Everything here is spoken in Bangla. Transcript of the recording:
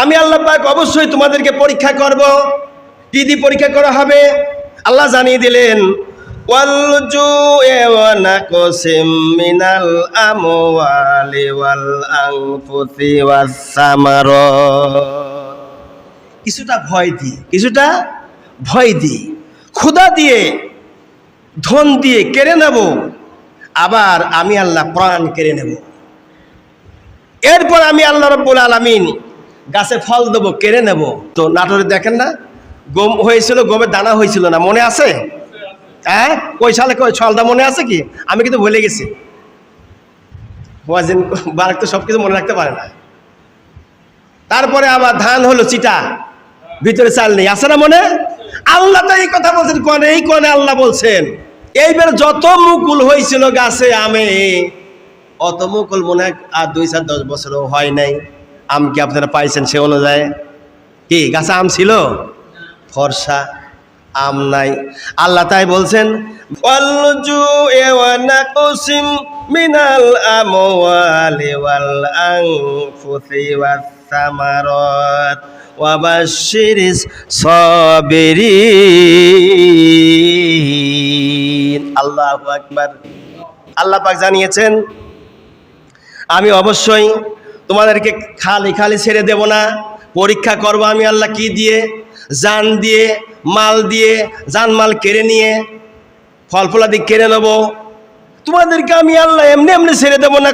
আমি আল্লাহ পাক অবশ্যই তোমাদেরকে পরীক্ষা করব। কি দিয়ে পরীক্ষা করা হবে? আল্লাহ জানিয়ে দিলেন, ওয়াল জু'i ওয়া নাকসিম মিনাল আমওয়ালি ওয়াল আনফুসি ওয়াস সামারাত। কিছুটা ভয় দিয়ে ক্ষুধা দিয়ে ধন দিয়ে কেড়ে নেব, আবার আমি আল্লাহ প্রাণ কেড়ে নেব। এরপর আমি আল্লাহ রাব্বুল আলামিন গাছে ফল দেব, কেড়ে নেব। তো নাটোরে দেখেন না, গম হয়েছিল, গমের দানা হয়েছিল না, মনে আছে? হ্যাঁ, ওই সালে সালটা মনে আছে কি? আমি কিন্তু ভুলে গেছি। ওয়াজিন বারাক তো সব কিছু মনে রাখতে পারে না। তারপরে আবার ধান হলো চিটা, ভিতরে চাল নেই, আছে না মনে? আল্লাহ তো এই কথা বলছেন, কোনে আল্লাহ বলছেন এইবার যত মুকুল হয়েছিল গাছে আমে, অত মুকুল মনে হয় আর 2-10 বছরও হয় নাই। আম কি আপনারা পাইছেন সে অনুযায়ী? কি গাছে আম ছিল? ফর্সা আম নাই। আল্লাহ তাই বলছেন, ওয়াল জু'i ওয়া নাকসিম মিনাল আমওয়ালি ওয়াল আনফুসি ওয়াস সামারাত ওয়া বাশশিরিস সাবিরিন। আল্লাহু আকবার। আল্লাহ পাক জানিয়েছেন, আমি অবশ্যই তোমাদেরকে খালি ছেড়ে দেব না, পরীক্ষা করব আমি আল্লাহ। কি দিয়ে? জান দিয়ে, মাল দিয়ে, জানমাল কেড়ে নিয়ে ফল ফলাদি কেড়ে নেব। তোমাদেরকে আমি আল্লাহ এমনি ছেড়ে দেব না।